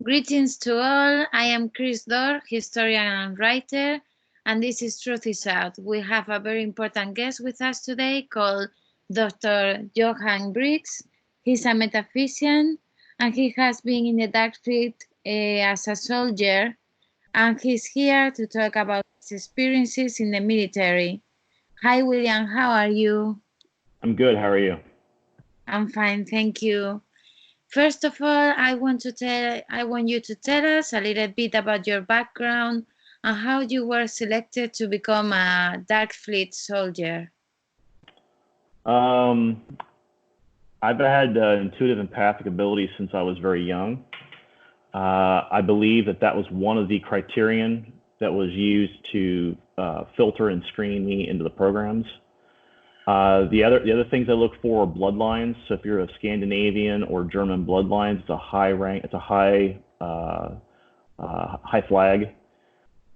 Greetings to all. I am Chris Dorr, historian and writer, and this is Truth is Out. We have a very important guest with us today called Dr. Johan Fritz. He's a metaphysician and he has been in the Dark Fleet as a soldier, and he's here to talk about his experiences in the military. Hi, William. How are you? I'm good. How are you? I'm fine, thank you. First of all, I want you to tell us a little bit about your background and how you were selected to become a Dark Fleet soldier. Um, I've had intuitive empathic abilities since I was very young. I believe that was one of the criterion that was used to filter and screen me into the programs. The other things I look for are bloodlines. So if you're a Scandinavian or German bloodlines, it's a high rank. It's a high flag.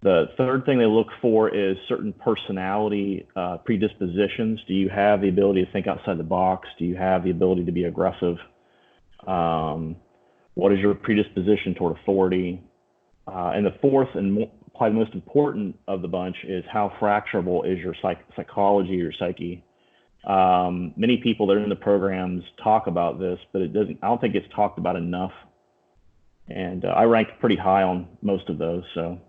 The third thing they look for is certain personality predispositions. Do you have the ability to think outside the box? Do you have the ability to be aggressive? What is your predisposition toward authority? And the fourth and probably the most important of the bunch is how fracturable is your psychology, your psyche. Many people that are in the programs talk about this, but it doesn't. I don't think it's talked about enough. And I ranked pretty high on most of those. So.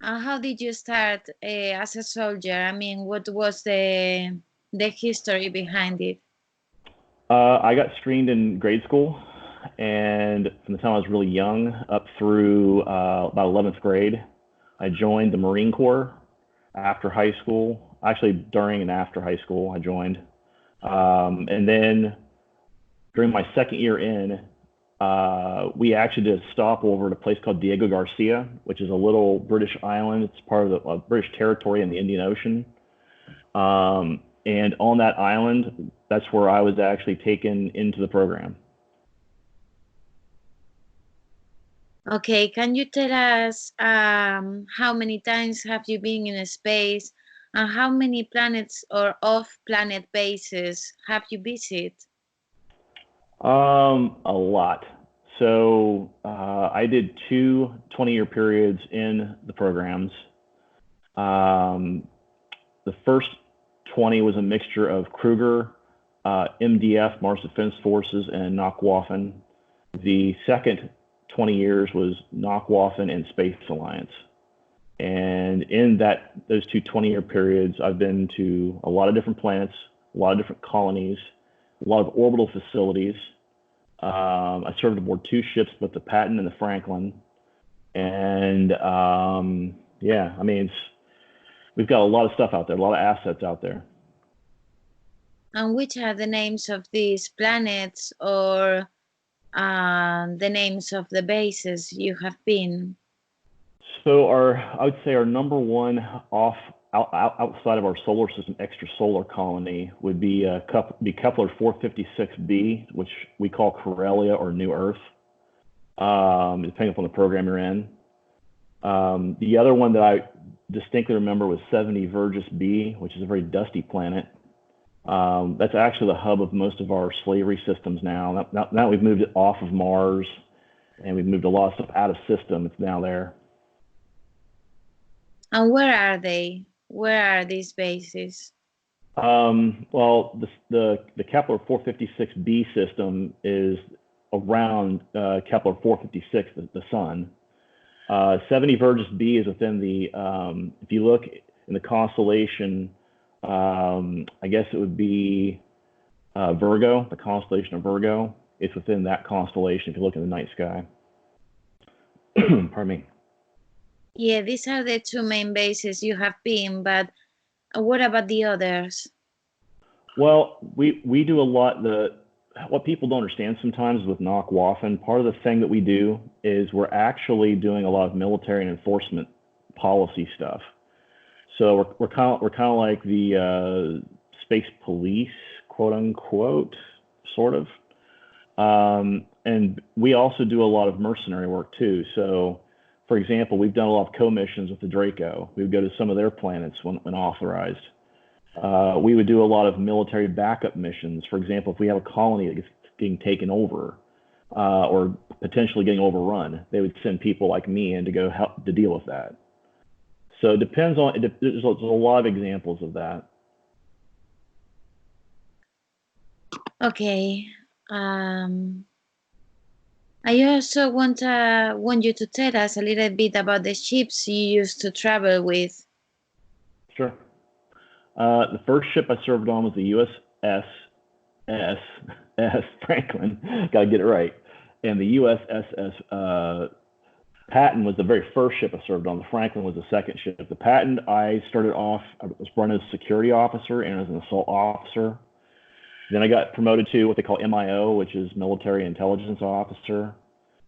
How did you start as a soldier? I mean, what was the history behind it? I got screened in grade school, and from the time I was really young up through about 11th grade, I joined the Marine Corps after high school. Actually, during and after high school, I joined. And then during my second year in, we actually did a stopover at a place called Diego Garcia, which is a little British island. It's part of the British territory in the Indian Ocean. And on that island, that's where I was actually taken into the program. Okay, can you tell us how many times have you been in space and how many planets or off-planet bases have you visited? A lot. So I did two 20-year periods in the programs. The first 20 was a mixture of Kruger, MDF, Mars Defense Forces, and Nachwaffen. The second 20 years was Nachwaffen and Space Alliance. And in those two 20-year periods, I've been to a lot of different planets, a lot of different colonies, a lot of orbital facilities. I served aboard two ships, both the Patton and the Franklin. And yeah, I mean, we've got a lot of stuff out there, a lot of assets out there. And which are the names of these planets or the names of the bases you have been? So I would say our number one outside of our solar system extrasolar colony would be Kepler 456b, which we call Corellia or New Earth, depending upon the program you're in. The other one that I distinctly remember was 70 Virgis b, which is a very dusty planet. That's actually the hub of most of our slavery systems now. Now we've moved it off of Mars, and we've moved a lot of stuff out of system. It's now there. And where are they? Where are these bases? Well, the Kepler 456b system is around Kepler 456, the sun. 70 Virgis b is within the, if you look in the constellation, I guess it would be Virgo, the constellation of Virgo. It's within that constellation if you look in the night sky. Pardon me. Yeah, these are the two main bases you have been, but what about the others? Well, we do a lot. What people don't understand sometimes with Nachwaffen, part of the thing that we do is we're actually doing a lot of military and enforcement policy stuff. So we're kind of like the space police, quote unquote, sort of. And we also do a lot of mercenary work too. So, for example, we've done a lot of co-missions with the Draco. We would go to some of their planets when authorized. We would do a lot of military backup missions. For example, if we have a colony that gets getting taken over, or potentially getting overrun. They would send people like me in to go help to deal with that. So it depends on, there's a lot of examples of that. Okay. I also want you to tell us a little bit about the ships you used to travel with. Sure. The first ship I served on was the USS Franklin. Got to get it right. And the USS Patton was the very first ship I served on. The Franklin was the second ship. The Patton, I started off, I was brought in as a security officer and as an assault officer. Then I got promoted to what they call MIO, which is military intelligence officer.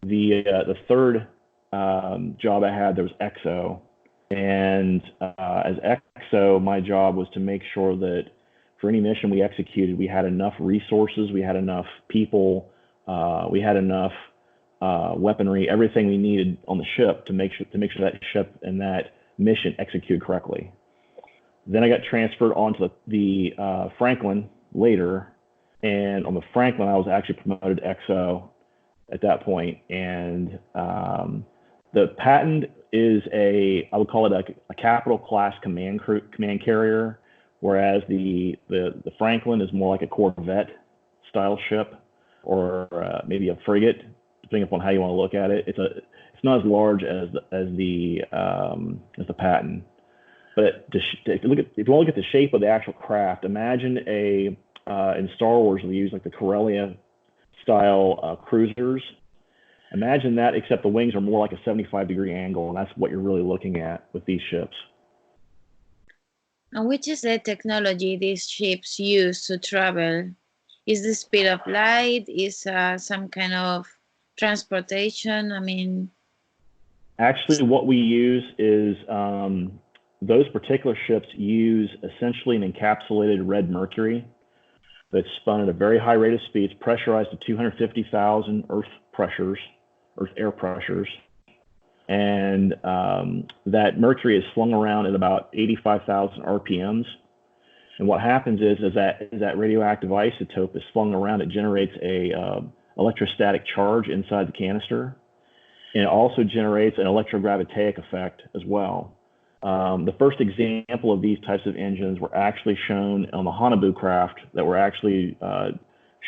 The third job I had, there was XO. And as XO, my job was to make sure that for any mission we executed, we had enough resources, we had enough people, we had enough weaponry, everything we needed on the ship to make sure that ship and that mission executed correctly. Then I got transferred onto the Franklin later, and on the Franklin I was actually promoted to XO at that point. And the Patton is I would call it a capital class command carrier, whereas the Franklin is more like a Corvette style ship, or maybe a frigate, depending upon how you want to look at it. It's not as large as the Patton. But if you want to look at the shape of the actual craft, imagine in Star Wars they use like the Corellia style cruisers. Imagine that, except the wings are more like a 75-degree angle, and that's what you're really looking at with these ships. And which is the technology these ships use to travel? Is the speed of light? Is some kind of transportation? I mean, actually, what we use is those particular ships use essentially an encapsulated red mercury that's spun at a very high rate of speed. It's pressurized to 250,000 Earth air pressures, and that mercury is slung around at about 85,000 RPMs. And what happens is that radioactive isotope is flung around, it generates a electrostatic charge inside the canister, and it also generates an electrogravitaic effect as well. The first example of these types of engines were actually shown on the Hanabu craft that were actually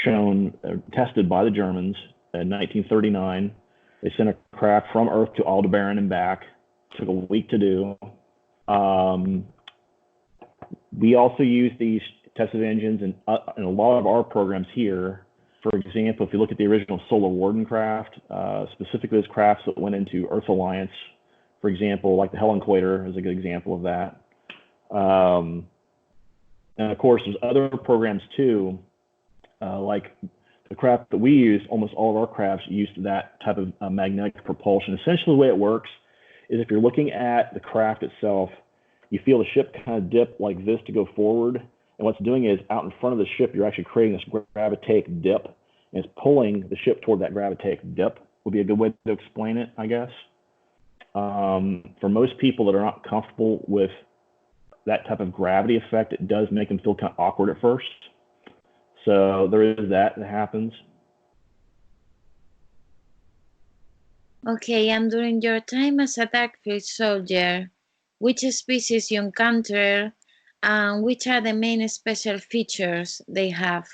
tested by the Germans in 1939. They sent a craft from Earth to Aldebaran and back. It took a week to do. We also use these types of engines in a lot of our programs here. For example, if you look at the original Solar Warden craft, specifically those crafts that went into Earth Alliance, for example, like the Helen Quater is a good example of that. And of course, there's other programs too, like the craft that we use. Almost all of our crafts use that type of magnetic propulsion. Essentially, the way it works is if you're looking at the craft itself, you feel the ship kind of dip like this to go forward. And what's doing is out in front of the ship, you're actually creating this gravitaic dip, and it's pulling the ship toward that gravitaic dip, would be a good way to explain it, I guess. For most people that are not comfortable with that type of gravity effect, it does make them feel kind of awkward at first. So there is that happens. Okay, and during your time as a dark field soldier, which species you encounter, and which are the main special features they have?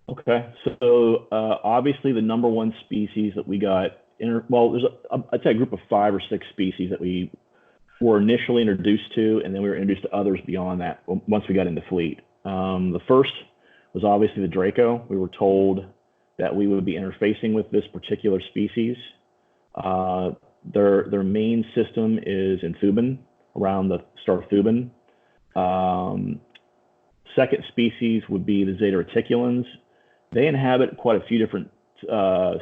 Okay, so obviously the number one species that we got, there's I'd say a group of 5 or 6 species that we were initially introduced to, and then we were introduced to others beyond that once we got into fleet. The first was obviously the Draco. We were told that we would be interfacing with this particular species. Their main system is in Thuban, around the star Thuban. Second species would be the Zeta Reticulans. They inhabit quite a few different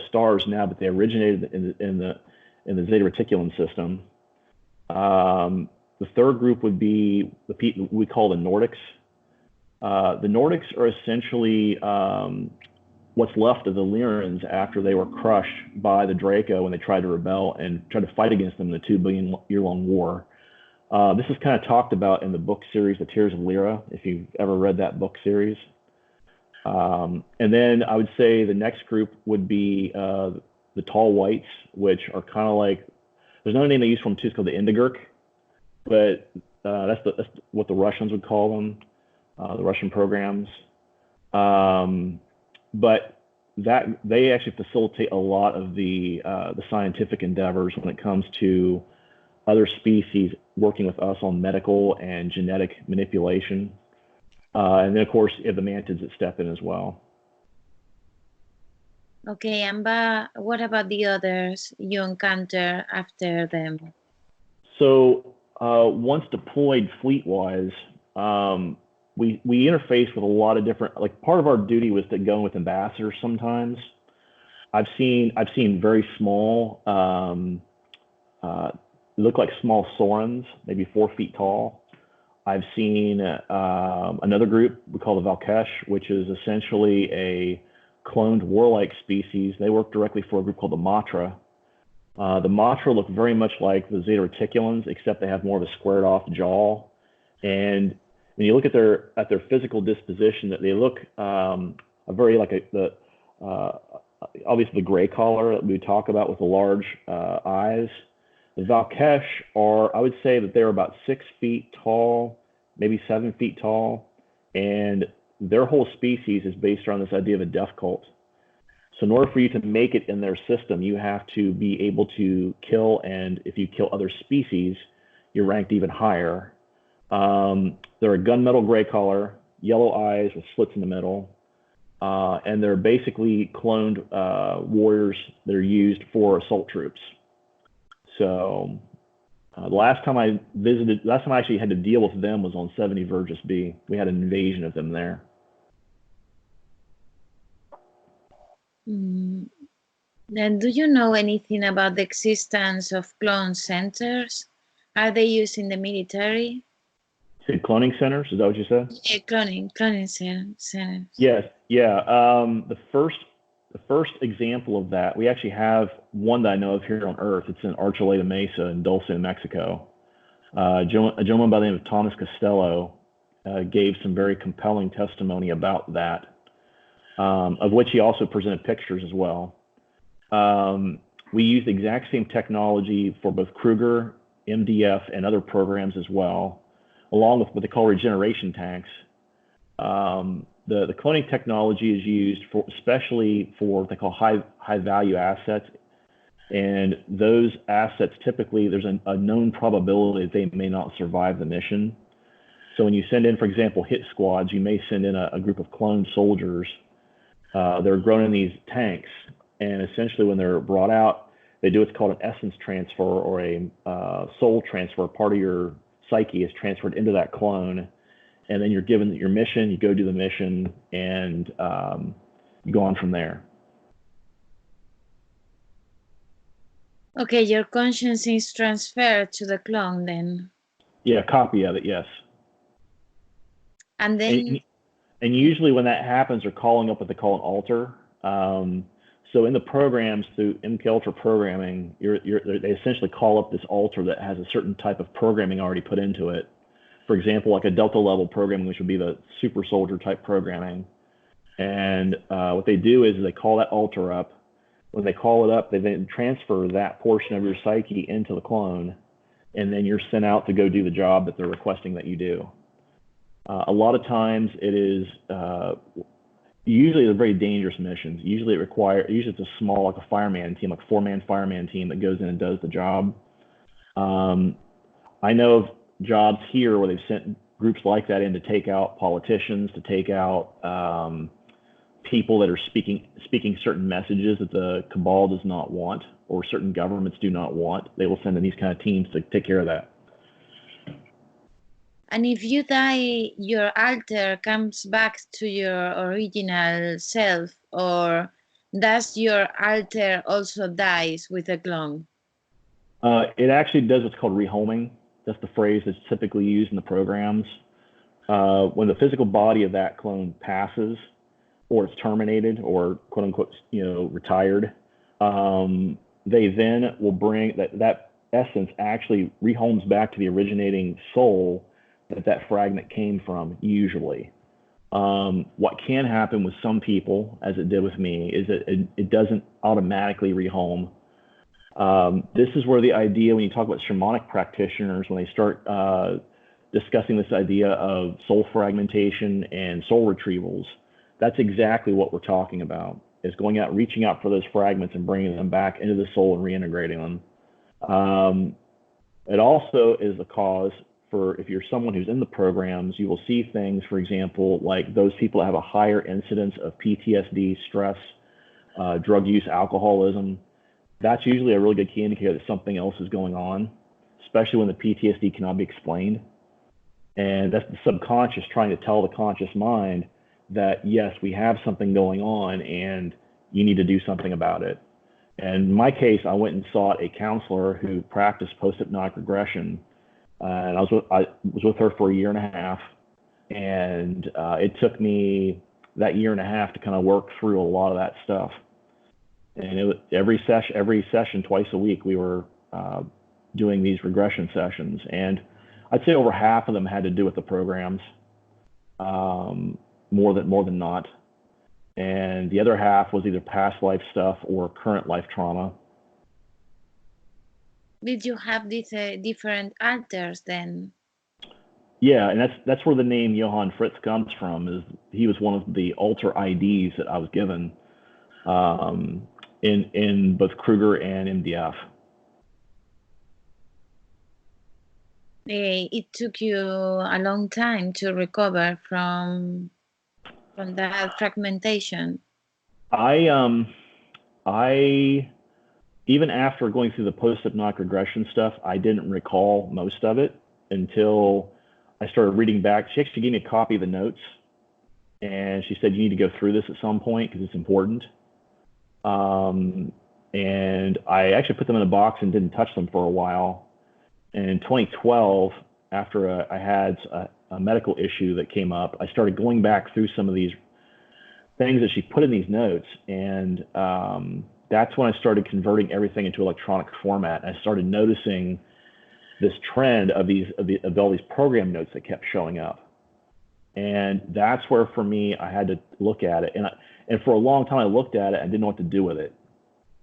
stars now, but they originated in the Zeta Reticulan system. The third group would be the people we call the Nordics. The Nordics are essentially what's left of the Lyrans after they were crushed by the Draco when they tried to rebel and tried to fight against them in the 2 billion year long war. This is kind of talked about in the book series, The Tears of Lyra, if you've ever read that book series. And then I would say the next group would be the tall whites, which are kind of like, there's another name they use for them too, it's called the Indigirk, but that's what the Russians would call them, the Russian programs. But that they actually facilitate a lot of the scientific endeavors when it comes to other species working with us on medical and genetic manipulation. And then, of course, you have the mantids that step in as well. Okay, and what about the others you encounter after them? So once deployed fleet-wise, we interface with a lot of different. Like part of our duty was to go with ambassadors sometimes. I've seen very small, look like small saurians, maybe 4 feet tall. I've seen another group we call the Valkesh, which is essentially a cloned warlike species. They work directly for a group called the Matra. The Matra look very much like the Zeta Reticulans, except they have more of a squared off jaw. And when you look at their physical disposition, that they look very like obviously the gray collar that we talk about with the large eyes. The Valkesh are, I would say that they're about 6 feet tall, maybe 7 feet tall, and their whole species is based around this idea of a death cult. So in order for you to make it in their system, you have to be able to kill, and if you kill other species, you're ranked even higher. They're a gunmetal gray color, yellow eyes with slits in the middle, and they're basically cloned warriors that are used for assault troops. So the last time I actually had to deal with them was on 70 Vergis B. We had an invasion of them there. And do you know anything about the existence of clone centers? Are they used in the military? Cloning centers, is that what you said? Yeah, cloning centers. Yes, yeah. The first example of that, we actually have one that I know of here on Earth. It's in Archuleta Mesa in Dulce, Mexico. A gentleman by the name of Thomas Costello gave some very compelling testimony about that, of which he also presented pictures as well. We use the exact same technology for both Kruger, MDF, and other programs as well, along with what they call regeneration tanks. The cloning technology is used especially for what they call high value assets, and those assets typically there's a known probability that they may not survive the mission. So when you send in, for example, hit squads, you may send in a group of cloned soldiers. They're grown in these tanks, and essentially when they're brought out, they do what's called an essence transfer or a soul transfer. Part of your psyche is transferred into that clone, and then you're given your mission, you go do the mission, and you go on from there. Okay, your conscience is transferred to the clone then? Yeah, a copy of it, yes. And then? And usually when that happens, they're calling up what they call an altar. So in the programs through MKUltra programming, they essentially call up this altar that has a certain type of programming already put into it. For example, like a Delta level programming, which would be the super soldier type programming. And what they do is they call that altar up. When they call it up, they then transfer that portion of your psyche into the clone, and then you're sent out to go do the job that they're requesting that you do. A lot of times it is, usually they're very dangerous missions. Usually it's a small, like a fireman team, like a 4-man fireman team that goes in and does the job. I know of jobs here where they've sent groups like that in to take out politicians, to take out people that are speaking certain messages that the cabal does not want or certain governments do not want. They will send in these kind of teams to take care of that. And if you die, your alter comes back to your original self, or does your alter also dies with a clone? It actually does what's called rehoming. That's the phrase that's typically used in the programs. When the physical body of that clone passes, or it's terminated, or quote unquote, retired, they then will bring that essence actually rehomes back to the originating soul that fragment came from, usually. What can happen with some people, as it did with me, is that it doesn't automatically rehome. This is where the idea, when you talk about shamanic practitioners, when they start discussing this idea of soul fragmentation and soul retrievals, that's exactly what we're talking about, is going out, reaching out for those fragments and bringing them back into the soul and reintegrating them. It also is the cause for, if you're someone who's in the programs, you will see things, for example, like those people that have a higher incidence of PTSD, stress, drug use, alcoholism. That's usually a really good key indicator that something else is going on, especially when the PTSD cannot be explained. And that's the subconscious trying to tell the conscious mind that, yes, we have something going on and you need to do something about it. And in my case, I went and sought a counselor who practiced post-hypnotic regression. And I was with her for a year and a half. And it took me that year and a half to kind of work through a lot of that stuff. And it was every session, twice a week, we were doing these regression sessions. And I'd say over half of them had to do with the programs, more than not. And the other half was either past life stuff or current life trauma. Did you have these different alters then? Yeah, and that's where the name Johan Fritz comes from. Is he was one of the alter IDs that I was given in both Kruger and MDF. It took you a long time to recover from that fragmentation. I even after going through the post-hypnotic regression stuff, I didn't recall most of it until I started reading back. She actually gave me a copy of the notes, and she said, you need to go through this at some point because it's important. And I actually put them in a box and didn't touch them for a while. And in 2012, after I had a medical issue that came up, I started going back through some of these things that she put in these notes. And that's when I started converting everything into electronic format. And I started noticing this trend of all these program notes that kept showing up. And that's where, for me, I had to look at it. And for a long time, I looked at it and didn't know what to do with it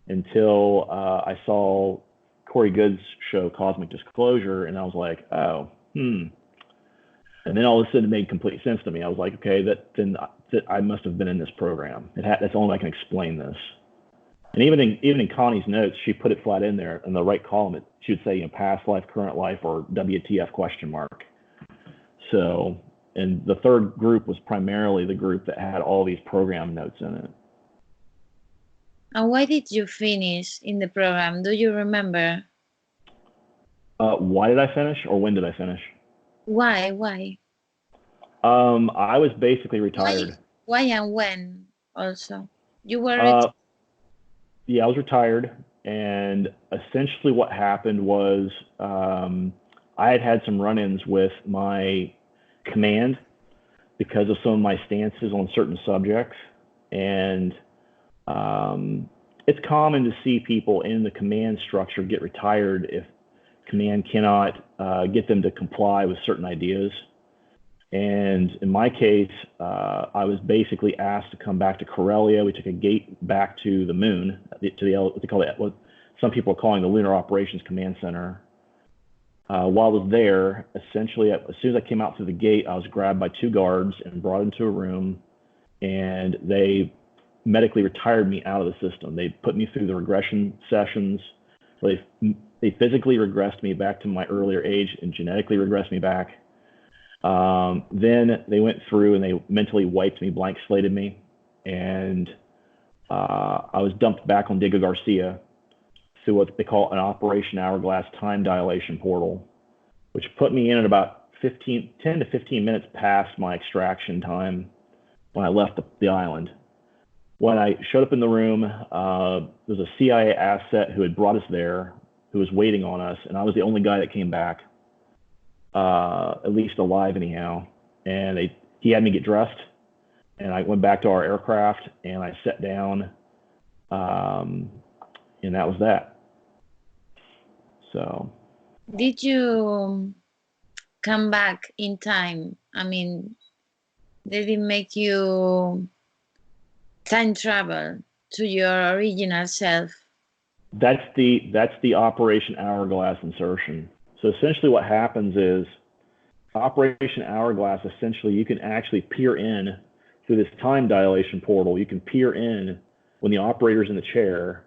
until I saw Corey Good's show, Cosmic Disclosure, and I was like, oh, And then all of a sudden, it made complete sense to me. I was like, okay, that I must have been in this program. That's the only way I can explain this. And even in Connie's notes, she put it flat in there in the right column. She would say, past life, current life, or WTF question mark. So, and the third group was primarily the group that had all these program notes in it. And why did you finish in the program? Do you remember? Why did I finish, or when did I finish? Why? I was basically retired. Why and when also? You were Yeah, I was retired, and essentially what happened was I had some run-ins with my command because of some of my stances on certain subjects, and it's common to see people in the command structure get retired if command cannot get them to comply with certain ideas. And in my case, I was basically asked to come back to Corellia. We took a gate back to the moon, what they call it, what some people are calling the Lunar Operations Command Center. While I was there, essentially, as soon as I came out through the gate, I was grabbed by two guards and brought into a room, and they medically retired me out of the system. They put me through the regression sessions. They physically regressed me back to my earlier age and genetically regressed me back. Then they went through and they mentally wiped me, blank slated me, and I was dumped back on Diego Garcia through what they call an Operation Hourglass time dilation portal, which put me in at about 10 to 15 minutes past my extraction time when I left the island. When I showed up in the room, there was a CIA asset who had brought us there, who was waiting on us, and I was the only guy that came back, at least alive anyhow. And he had me get dressed, and I went back to our aircraft, and I sat down, and that was that. So. Did you come back in time? I mean, They didn't make you time travel to your original self. That's the Operation Hourglass insertion. So essentially, what happens is Operation Hourglass. Essentially, you can actually peer in through this time dilation portal. You can peer in when the operator's in the chair.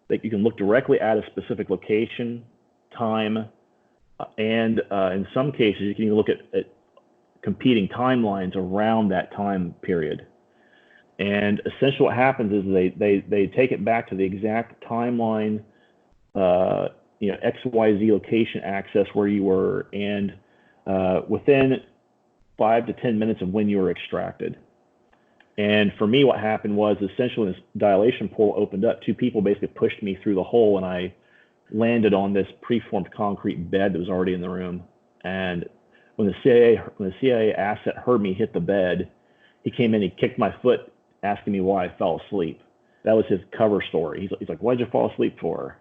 That you can look directly at a specific location, time, and in some cases, you can even look at competing timelines around that time period. And essentially, what happens is they take it back to the exact timeline, XYZ location access where you were, and within 5 to 10 minutes of when you were extracted. And for me, what happened was essentially when this dilation portal opened up, two people basically pushed me through the hole, and I landed on this preformed concrete bed that was already in the room. And when the CIA asset heard me hit the bed, he came in, he kicked my foot, asking me why I fell asleep. That was his cover story. He's like, "Why'd you fall asleep for?"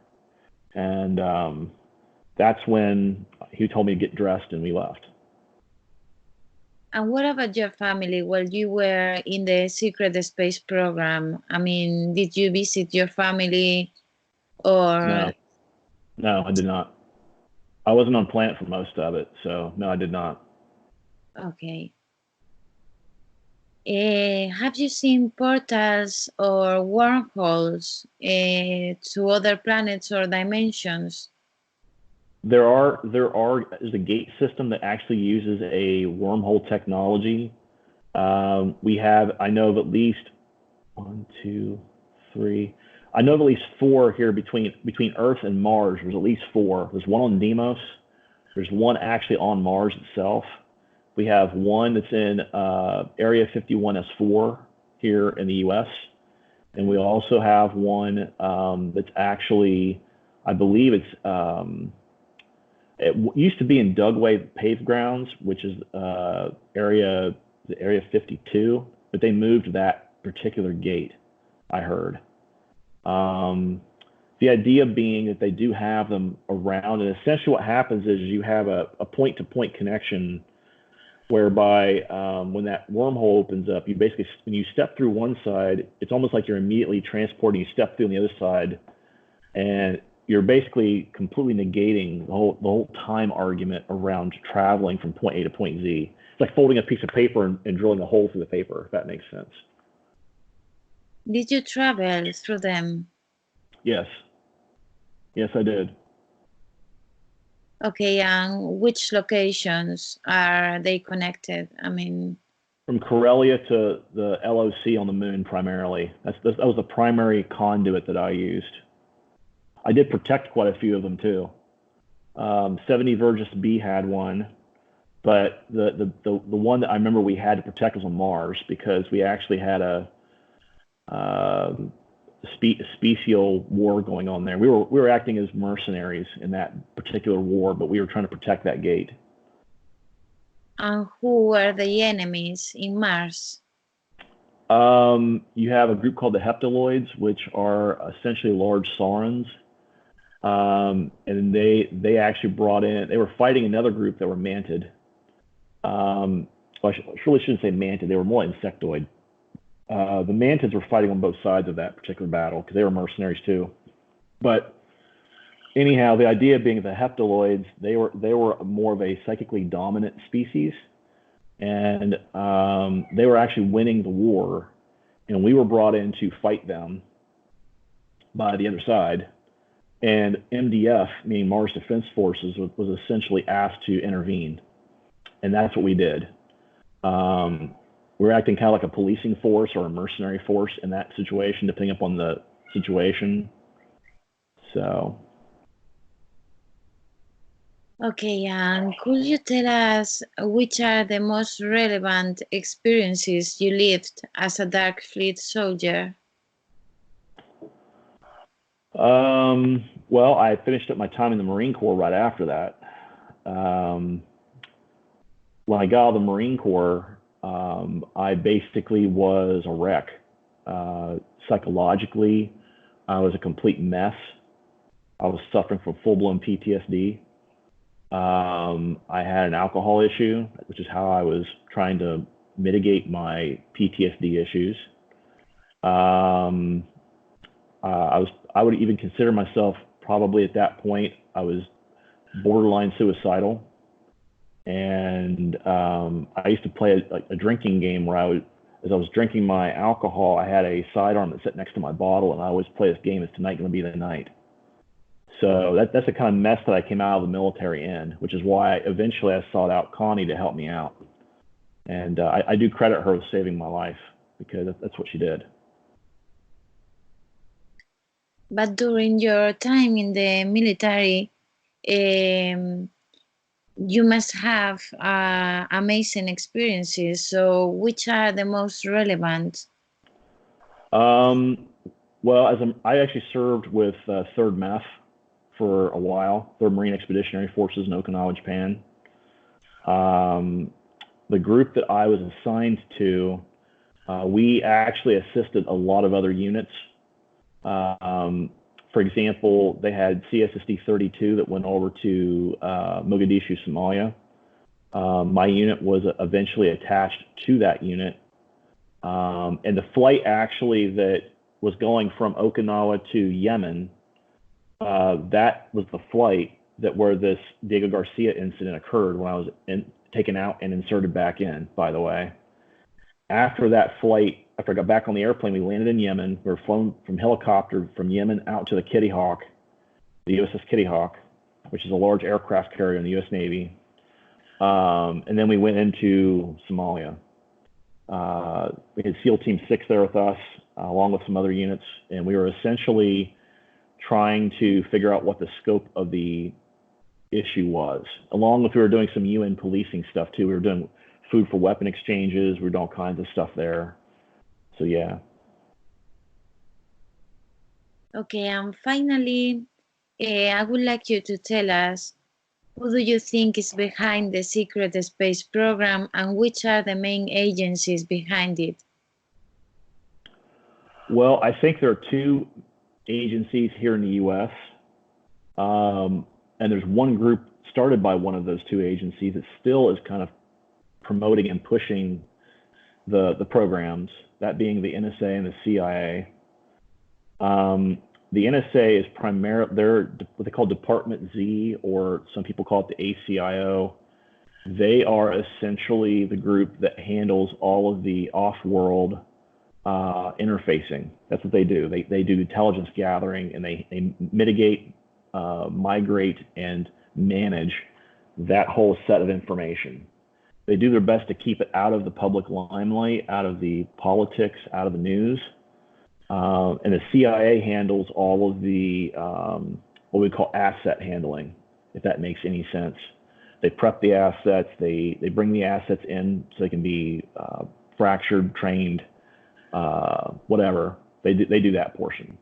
And that's when he told me to get dressed, and we left. And what about your family while you were in the secret space program? I mean, did you visit your family or? No, I did not. I wasn't on planet for most of it, so no, I did not. Okay. Have you seen portals or wormholes to other planets or dimensions? There's a gate system that actually uses a wormhole technology. I know of at least one, two, three. I know of at least four here between Earth and Mars. There's at least four. There's one on Deimos. There's one actually on Mars itself. We have one that's in Area 51S4 here in the U.S. And we also have one that's actually, I believe it used to be in Dugway Paved Grounds, which is Area 52, but they moved that particular gate, I heard. The idea being that they do have them around, and essentially what happens is you have a point-to-point connection whereby when that wormhole opens up, you basically, when you step through one side, it's almost like you're immediately transporting, you step through on the other side, and you're basically completely negating the whole time argument around traveling from point A to point Z. It's like folding a piece of paper and drilling a hole through the paper, if that makes sense. Did you travel through them? Yes. Yes, I did. Okay, and which locations are they connected? I mean, from Corellia to the LOC on the moon primarily. That was the primary conduit that I used. I did protect quite a few of them too. 70 Virgis B had one, but the one that I remember we had to protect was on Mars because we actually had a special war going on there. We were acting as mercenaries in that particular war, but we were trying to protect that gate. And who were the enemies in Mars? You have a group called the Heptaloids, which are essentially large saurians. And they actually they were fighting another group that were mantid. Well, I really shouldn't say mantid, they were more insectoid. The mantids were fighting on both sides of that particular battle because they were mercenaries too. But anyhow, the idea being the Heptaloids, they were more of a psychically dominant species, and they were actually winning the war, and we were brought in to fight them by the other side. And MDF, meaning Mars Defense Forces, was essentially asked to intervene, and that's what we did. We're acting kind of like a policing force or a mercenary force in that situation, depending upon the situation. So. Okay, and could you tell us which are the most relevant experiences you lived as a Dark Fleet soldier? Well, I finished up my time in the Marine Corps right after that. When I got out of the Marine Corps, I basically was a wreck. Psychologically, I was a complete mess. I was suffering from full-blown PTSD. I had an alcohol issue, which is how I was trying to mitigate my PTSD issues. I would even consider myself probably at that point, I was borderline suicidal. And I used to play a drinking game where as I was drinking my alcohol, I had a sidearm that sat next to my bottle, and I always play this game, is tonight going to be the night? So that's the kind of mess that I came out of the military in, which is why eventually I sought out Connie to help me out. And I do credit her with saving my life, because that's what she did. But during your time in the military, you must have amazing experiences. So which are the most relevant? Well, I actually served with 3rd MEF for a while, 3rd Marine Expeditionary Forces in Okinawa, Japan. The group that I was assigned to, we actually assisted a lot of other units. For example, they had CSSD 32 that went over to Mogadishu, Somalia. My unit was eventually attached to that unit. And the flight actually that was going from Okinawa to Yemen, that was the flight where this Diego Garcia incident occurred, when I was taken out and inserted back in, by the way. After that flight, after I got back on the airplane, we landed in Yemen. We were flown from helicopter from Yemen out to the Kitty Hawk, the USS Kitty Hawk, which is a large aircraft carrier in the U.S. Navy. And then we went into Somalia. We had SEAL Team 6 there with us, along with some other units, and we were essentially trying to figure out what the scope of the issue was. Along with, we were doing some UN policing stuff too. We were doing food for weapon exchanges. We were doing all kinds of stuff there. So yeah. Okay, and finally, I would like you to tell us, who do you think is behind the secret space program, and which are the main agencies behind it? Well, I think there are 2 agencies here in the U.S. And there's one group started by one of those 2 agencies that still is kind of promoting and pushing the programs, that being the NSA and the CIA. The NSA is primarily, they're what they call Department Z, or some people call it the ACIO. They are essentially the group that handles all of the off-world interfacing. That's what they do. They do intelligence gathering, and they mitigate, migrate, and manage that whole set of information. They do their best to keep it out of the public limelight, out of the politics, out of the news. And the CIA handles all of the what we call asset handling, if that makes any sense. They prep the assets, they bring the assets in so they can be fractured, trained, whatever. They do that portion.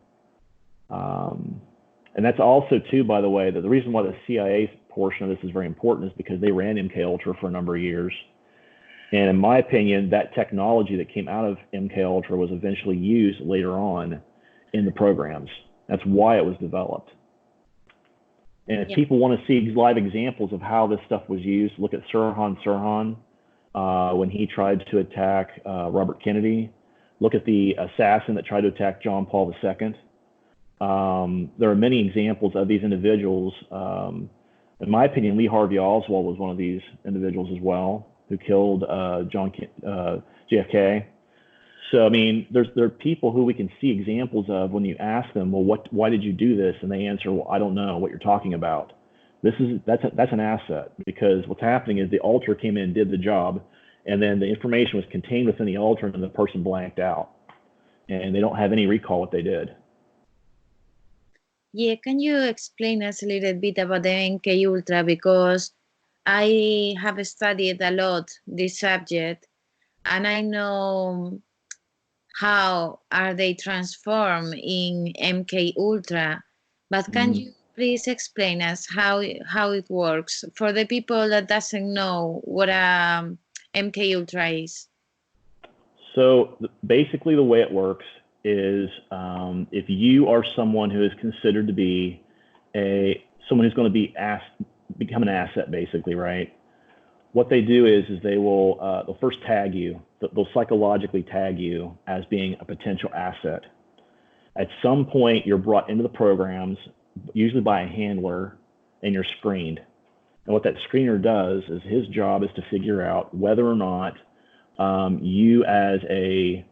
And that's also too, by the way, that the reason why the CIA portion of this is very important is because they ran MKUltra for a number of years. And in my opinion, that technology that came out of MKUltra was eventually used later on in the programs. That's why it was developed. And if people want to see live examples of how this stuff was used, look at Sirhan Sirhan when he tried to attack Robert Kennedy. Look at the assassin that tried to attack John Paul II. There are many examples of these individuals. In my opinion, Lee Harvey Oswald was one of these individuals as well, who killed JFK. So, I mean, there are people who we can see examples of when you ask them, well, why did you do this? And they answer, well, I don't know what you're talking about. That's an asset, because what's happening is the altar came in and did the job, and then the information was contained within the altar, and the person blanked out, and they don't have any recall what they did. Yeah, can you explain us a little bit about the MKUltra, because I have studied a lot this subject, and I know how are they transformed in MKUltra, but can you please explain us how it works for the people that doesn't know what MKUltra is? So basically the way it works is if you are someone who is considered to be someone who's going to become an asset, basically, right? what they do is they will they'll first tag you. They'll psychologically tag you as being a potential asset. At some point, you're brought into the programs, usually by a handler, and you're screened. And what that screener does is his job is to figure out whether or not you as an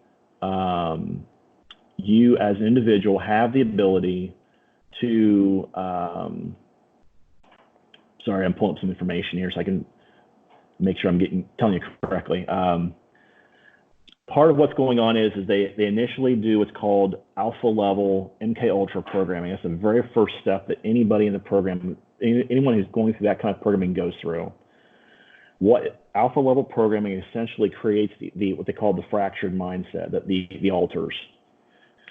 individual have the ability to sorry, I'm pulling up some information here so I can make sure I'm telling you correctly. Part of what's going on is they initially do what's called alpha level MK Ultra programming. That's the very first step that anybody in the program, anyone who's going through that kind of programming goes through. What alpha level programming essentially creates what they call the fractured mindset, the alters.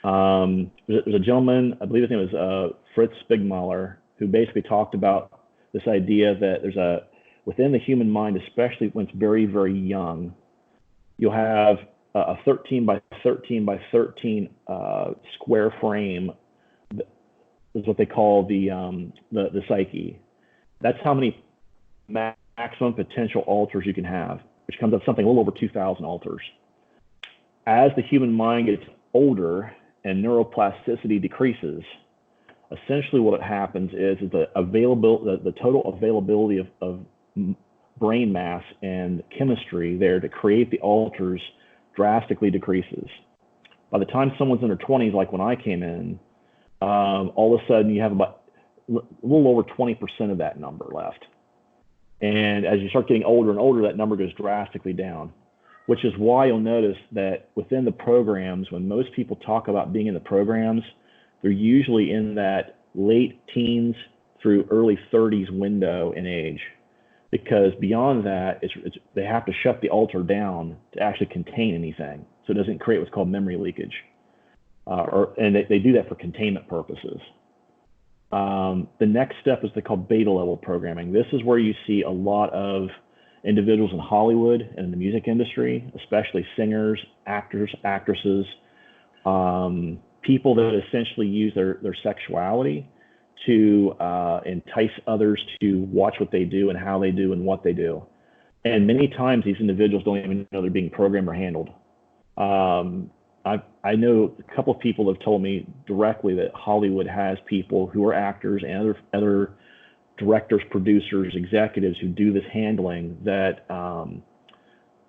There's a gentleman, I believe his name was Fritz, who basically talked about this idea that within the human mind, especially when it's very, very young, you'll have a 13 by 13 by 13 square frame is what they call the psyche. That's how many maximum potential alters you can have, which comes up something a little over 2,000 alters. As the human mind gets older and neuroplasticity decreases, essentially what happens is the total availability of brain mass and chemistry there to create the alters drastically decreases. By the time someone's in their 20s, like when I came in, all of a sudden you have about a little over 20% of that number left. And as you start getting older and older, that number goes drastically down, which is why you'll notice that within the programs, when most people talk about being in the programs, they're usually in that late teens through early 30s window in age. Because beyond that, they have to shut the alter down to actually contain anything, so it doesn't create what's called memory leakage. And they do that for containment purposes. The next step is called beta level programming. This is where you see a lot of individuals in Hollywood and in the music industry, especially singers, actors, actresses, people that essentially use their sexuality to entice others to watch what they do and how they do and what they do. And many times these individuals don't even know they're being programmed or handled. I know a couple of people have told me directly that Hollywood has people who are actors and other directors, producers, executives who do this handling, that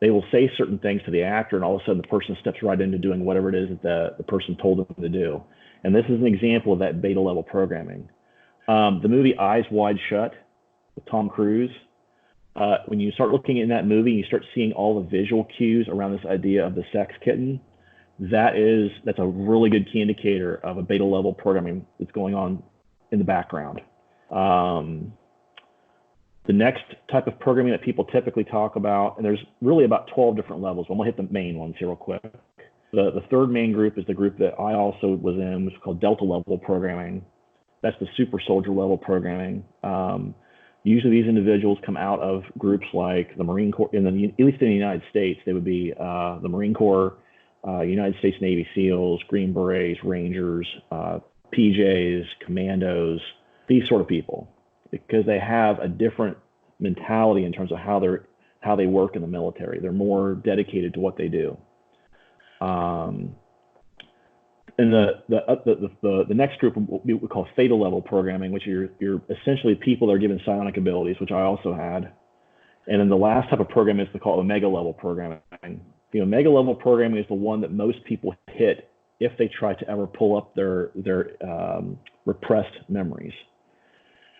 they will say certain things to the actor and all of a sudden the person steps right into doing whatever it is that the person told them to do. And this is an example of that beta level programming. The movie Eyes Wide Shut with Tom Cruise, when you start looking in that movie, you start seeing all the visual cues around this idea of the sex kitten. That's a really good key indicator of a beta level programming that's going on in the background. The next type of programming that people typically talk about, and there's really about 12 different levels. I'm gonna hit the main ones here real quick. The third main group is the group that I also was in, which is called Delta level programming. That's the super soldier level programming. Usually these individuals come out of groups like the Marine Corps, at least in the United States, they would be the Marine Corps, United States Navy SEALs, Green Berets, Rangers, PJs, Commandos, these sort of people, because they have a different mentality in terms of how they work in the military. They're more dedicated to what they do. And the next group we call theta level programming, which you're essentially people that are given psionic abilities, which I also had. And then the last type of program is called omega level programming. The omega level programming is the one that most people hit if they try to ever pull up their repressed memories.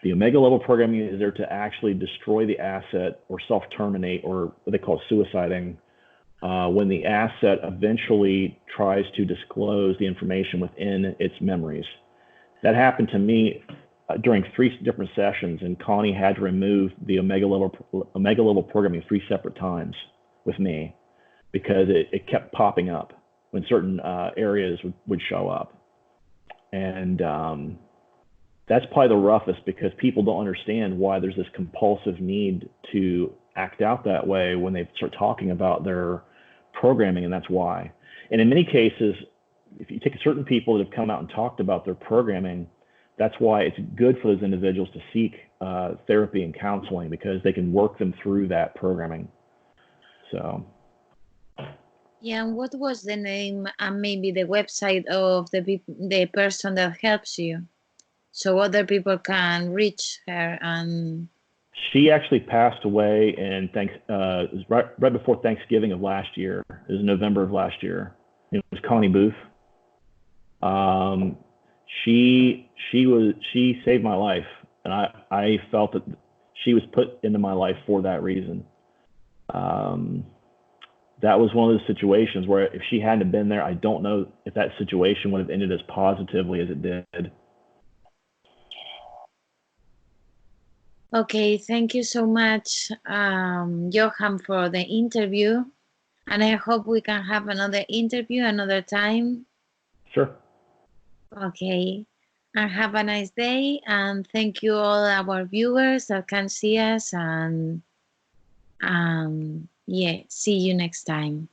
The omega level programming is there to actually destroy the asset or self-terminate, or what they call suiciding, when the asset eventually tries to disclose the information within its memories. That happened to me during 3 different sessions, and Connie had to remove the omega level programming 3 separate times with me, because it kept popping up when certain areas would show up. And that's probably the roughest, because people don't understand why there's this compulsive need to act out that way when they start talking about their programming, and that's why. And in many cases, if you take certain people that have come out and talked about their programming, that's why it's good for those individuals to seek therapy and counseling, because they can work them through that programming. So. Yeah, and what was the name and maybe the website of the person that helps you, so other people can reach her? And she actually passed away in it was right before Thanksgiving of last year. It was November of last year. It was Connie Booth. She saved my life, and I felt that she was put into my life for that reason. That was one of those situations where if she hadn't been there, I don't know if that situation would have ended as positively as it did. okay, thank you so much, Johan, for the interview, and I hope we can have another interview another time. Sure. Okay, and have a nice day, and thank you all our viewers that can see us, and yeah, see you next time.